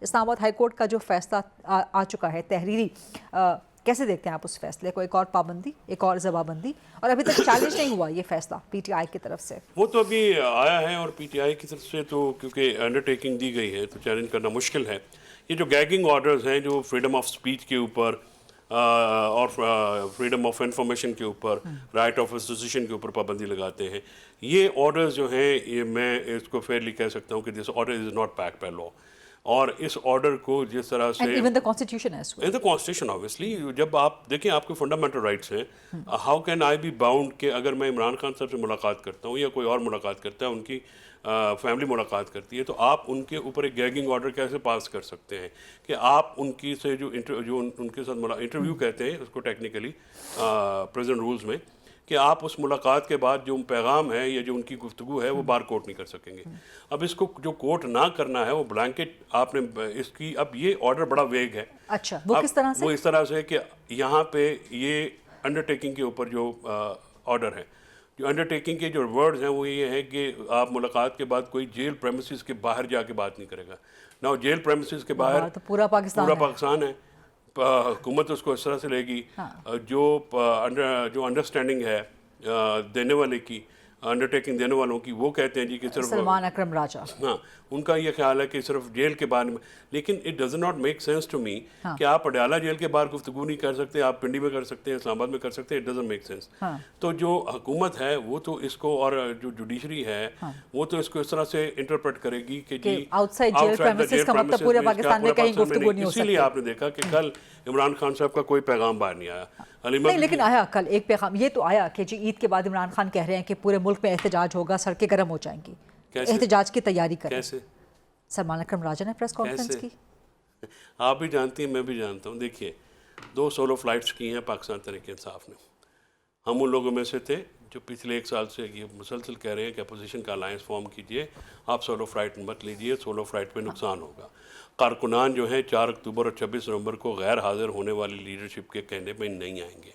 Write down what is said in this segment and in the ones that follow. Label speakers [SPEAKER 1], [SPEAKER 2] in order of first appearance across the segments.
[SPEAKER 1] اسلام آباد high court کا جو فیصلہ آ چکا ہے تحریری، کیسے دیکھتے ہیں آپ اس فیصلے کو؟ ایک اور پابندی، ایک اور ضبابندی، اور ابھی تک چیلنج نہیں ہوا یہ فیصلہ پی ٹی آئی کی طرف سے؟
[SPEAKER 2] وہ تو ابھی آیا ہے اور پی ٹی آئی کی طرف سے تو کیونکہ انڈرٹیکنگ دی گئی ہے تو چیلنج کرنا مشکل ہے. یہ جو گیگنگ آرڈرز ہیں جو فریڈم آف سپیچ کے اوپر اور فریڈم آف انفارمیشن کے اوپر، رائٹ آف ایسوسیشن کے اوپر پابندی لگاتے ہیں، یہ آرڈرز جو ہیں یہ میں اس کو فیئرلی کہہ سکتا ہوں کہ this order is not backed by law. اور اس آرڈر کو جس طرح سے
[SPEAKER 1] even the constitution as well,
[SPEAKER 2] the constitution obviously, جب آپ دیکھیں آپ کے فنڈامنٹل رائٹس ہیں، how can I be bound کہ اگر میں عمران خان صاحب سے ملاقات کرتا ہوں یا کوئی اور ملاقات کرتا ہے، ان کی فیملی ملاقات کرتی ہے، تو آپ ان کے اوپر ایک گیگنگ آرڈر کیسے پاس کر سکتے ہیں کہ آپ ان کی سے جو ان کے ساتھ انٹرویو کہتے ہیں اس کو ٹیکنیکلی پریزنٹ رولز میں، کہ آپ اس ملاقات کے بعد جو پیغام ہے یا جو ان کی گفتگو ہے وہ بار کوٹ نہیں کر سکیں گے. اب اس کو جو کوٹ نہ کرنا ہے وہ بلینکٹ آپ نے اس کی، اب یہ آرڈر بڑا ویگ ہے.
[SPEAKER 1] اچھا وہ کس طرح سے؟
[SPEAKER 2] وہ اس طرح سے کہ یہاں پہ یہ انڈرٹیکنگ کے اوپر جو آرڈر ہے، جو انڈرٹیکنگ کے جو ورڈز ہیں وہ یہ ہے کہ آپ ملاقات کے بعد کوئی جیل پریمیسز کے باہر جا کے بات نہیں کرے گا. نہ جیل پریمیسز کے باہر
[SPEAKER 1] تو پورا
[SPEAKER 2] پاکستان ہے، حکومت اس کو اس طرح سے لے گی. جو انڈرسٹینڈنگ ہے دینے والے کی، انڈرٹیکنگ دینے والوں کی، وہ کہتے ہیں جی کہ صرف
[SPEAKER 1] سلمان اکرم راجہ،
[SPEAKER 2] ہاں ان کا یہ خیال ہے کہ صرف جیل کے بارے میں، لیکن it does not make sense to me کہ آپ اڈیالہ جیل کے باہر گفتگو نہیں کر سکتے، آپ پنڈی میں کر سکتے ہیں، اسلام آباد میں کر سکتے ہیں، اٹ ڈزنٹ میک سینس. تو جو حکومت ہے وہ تو اس کو، اور جو جوڈیشری ہے وہ تو اس کو اس طرح سے انٹرپریٹ کرے گی کہ جی
[SPEAKER 1] آؤٹ سائڈ جیل پریمیسز کا مطلب پورے پاکستان میں کہیں گفتگو نہیں ہو سکتی.
[SPEAKER 2] اسی لیے آپ نے دیکھا کہ کل عمران خان صاحب کا کوئی پیغام باہر نہیں آیا.
[SPEAKER 1] نہیں لیکن آیا کل ایک پیغام، یہ تو آیا کہ جی عید کے بعد عمران خان کہہ رہے ہیں کہ پورے ملک میں احتجاج ہوگا، سڑکیں گرم ہو جائیں گی، احتجاج کی تیاری کریں.
[SPEAKER 2] کیسے؟
[SPEAKER 1] سلمان اکرم راجہ نے پریس کانفرنس کی.
[SPEAKER 2] آپ بھی جانتی ہیں، میں بھی جانتا ہوں. دیکھیے 2 سولو فلائٹس کی ہیں پاکستان تحریک انصاف نے. ہم ان لوگوں میں سے تھے جو پچھلے 1 سال سے یہ مسلسل کہہ رہے ہیں کہ اپوزیشن کا الائنس فارم کیجئے، آپ سولو فلائٹ مت لیجئے، سولو فلائٹ پہ نقصان ہوگا. کارکنان جو ہیں 4 اکتوبر اور 26 نومبر کو غیر حاضر ہونے والی لیڈرشپ کے کہنے پہ نہیں آئیں گے.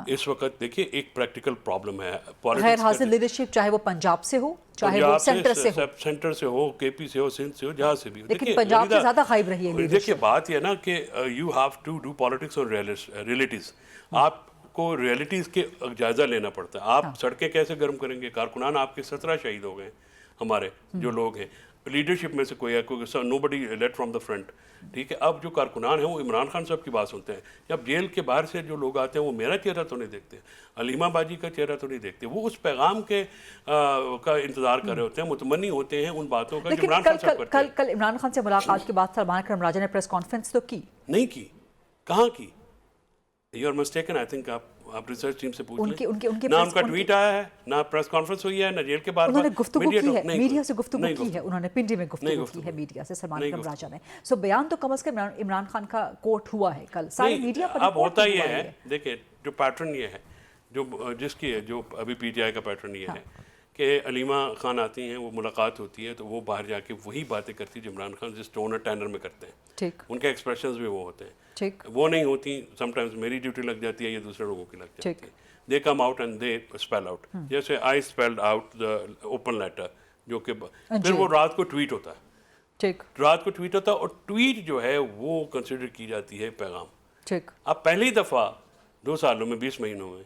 [SPEAKER 2] اس وقت دیکھیے ایک پریکٹیکل پرابلم ہے.
[SPEAKER 1] غیر حاضر لیڈرشپ چاہے وہ پنجاب سے ہو، چاہے وہ
[SPEAKER 2] سینٹر سے ہو، کے پی سے ہو، سندھ سے ہو، جہاں سے بھی ہو.
[SPEAKER 1] لیکن پنجاب سے زیادہ غائب رہی ہے.
[SPEAKER 2] دیکھیے بات یہ نا کہ you have to do politics اور ریئلٹیز. آپ کو ریئلٹیز کے جائزہ لینا پڑتا ہے. آپ سڑکیں کیسے گرم کریں گے؟ کارکنان آپ کے 17 شہید ہو گئے ہمارے جو لوگ ہیں لیڈرشپ میں سے، کوئی ہے نو بڈی لیٹ فرام دا فرنٹ. ٹھیک ہے، اب جو کارکنان ہیں وہ عمران خان صاحب کی بات سنتے ہیں. جب جیل کے باہر سے جو لوگ آتے ہیں وہ میرا چہرہ تو نہیں دیکھتے، علیمہ باجی کا چہرہ تو نہیں دیکھتے، وہ اس پیغام کے کا انتظار کر رہے ہوتے ہیں، متمنی ہوتے ہیں ان باتوں کا جو عمران خان صاحب کرتے ہیں.
[SPEAKER 1] کل عمران خان سے ملاقات کے بعد سلمان اکرم راجہ نے پریس کانفرنس تو کی
[SPEAKER 2] نہیں کی. کہاں کی؟ You are mistaken. I think آپ ریسرچ ٹیم سے پوچھ لیں. نہ ان کا ٹویٹ آیا ہے، نہ پریس کانفرنس ہوئی ہے، نہ جیل کے باہر
[SPEAKER 1] انہوں نے گفتگو کی ہے، میڈیا سے گفتگو کی ہے، انہوں نے پنڈی میں گفتگو کی ہے میڈیا سے سلمان اکرم راجہ نے. سو بیان تو کم از کم عمران خان کا کوٹ ہوا ہے کل سارے میڈیا پر.
[SPEAKER 2] اب ہوتا یہ ہے، دیکھیں جو پیٹرن یہ ہے، جس کی جو ابھی پی ٹی آئی کا پیٹرن یہ ہے کہ علیمہ خان آتی ہیں، وہ ملاقات ہوتی ہے تو وہ باہر جا کے وہی باتیں کرتی جو عمران خان جس ٹون اور ٹینر میں کرتے ہیں. ان کے ایکسپریشنز بھی وہ ہوتے ہیں. وہ نہیں ہوتی. سم ٹائمز میری ڈیوٹی لگ جاتی ہے یا دوسرے لوگوں کی لگ جاتی ہے. They come out and they spell out. جیسے I spelled out the open letter, جو کہ پھر وہ رات کو ٹویٹ ہوتا ہے. رات کو ٹویٹ ہوتا ہے اور ٹویٹ جو ہے وہ کنسیڈر کی جاتی ہے پیغام. اب پہلی دفعہ 2 سالوں میں 20 مہینوں میں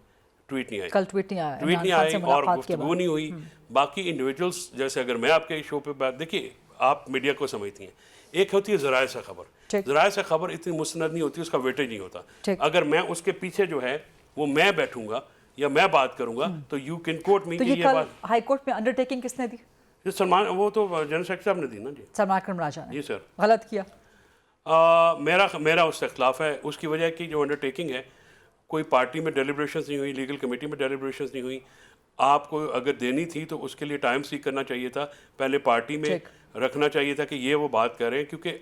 [SPEAKER 2] ٹویٹ نہیں آئی.
[SPEAKER 1] کل ٹویٹ نہیں
[SPEAKER 2] آئی اور گفتگو نہیں ہوئی. باقی انڈیویجولس جیسے اگر میں آپ کے شو پہ بات، دیکھیے آپ میڈیا کو سمجھتی ہیں، ایک ہوتی ہے ذرائع سے خبر. ذرائع سے خبر اتنی مستند نہیں ہوتی، اس کا ویٹیج نہیں ہوتا. اگر میں اس کے پیچھے جو ہے وہ میں بیٹھوں گا یا میں بات کروں گا تو یو کین کوٹ می.
[SPEAKER 1] تو یہ کل ہائی کورٹ میں انڈرٹیکنگ کس نے دی؟
[SPEAKER 2] سلمان، وہ تو جنرل سیکرٹری صاحب نے دی نا. جی
[SPEAKER 1] سلمان اکرم راجہ نے.
[SPEAKER 2] جی سر.
[SPEAKER 1] غلط کیا؟
[SPEAKER 2] میرا اس سے اختلاف ہے. اس کی وجہ کی جو انڈرٹیکنگ ہے، کوئی پارٹی میں ڈیلیبریشنز نہیں ہوئی، لیگل کمیٹی میں ڈیلیبریشنز نہیں ہوئی. آپ کو اگر دینی تھی تو اس کے لیے ٹائم سیک کرنا چاہیے تھا، پہلے پارٹی میں رکھنا چاہیے تھا کہ یہ وہ بات کر رہے ہیں. کیونکہ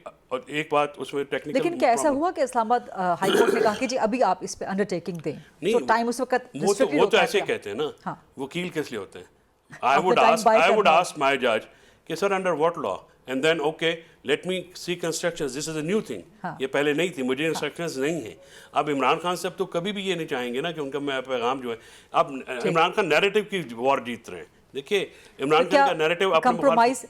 [SPEAKER 2] ایک بات اس میں ٹیکنیکل.
[SPEAKER 1] لیکن کیا ایسا ہوا کہ اسلام آباد ہائی کورٹ نے کہا کہ جی ابھی آپ اس پہ انڈرٹیکنگ دیں؟
[SPEAKER 2] نہیں،
[SPEAKER 1] ٹائم اس وقت
[SPEAKER 2] وہ تو ایسے کہتے ہیں نا، وکیل کس لیے ہوتے ہیں. I would ask my judge کہ sir under what law, and then okay let me seek instructions. This is a new thing. یہ پہلے نہیں تھی، مجھے انسٹرکشنز نہیں ہیں. اب عمران خان صاحب تو کبھی بھی یہ نہیں چاہیں گے نا کہ ان کا پیغام جو ہے، اب عمران خان نیریٹو کی وار جیت رہے ہیں. دیکھیے عمران خان کا narrative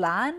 [SPEAKER 1] plan?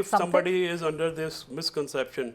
[SPEAKER 2] if
[SPEAKER 1] something?
[SPEAKER 2] somebody is under this misconception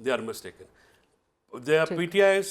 [SPEAKER 2] they are mistaken. Their PTI's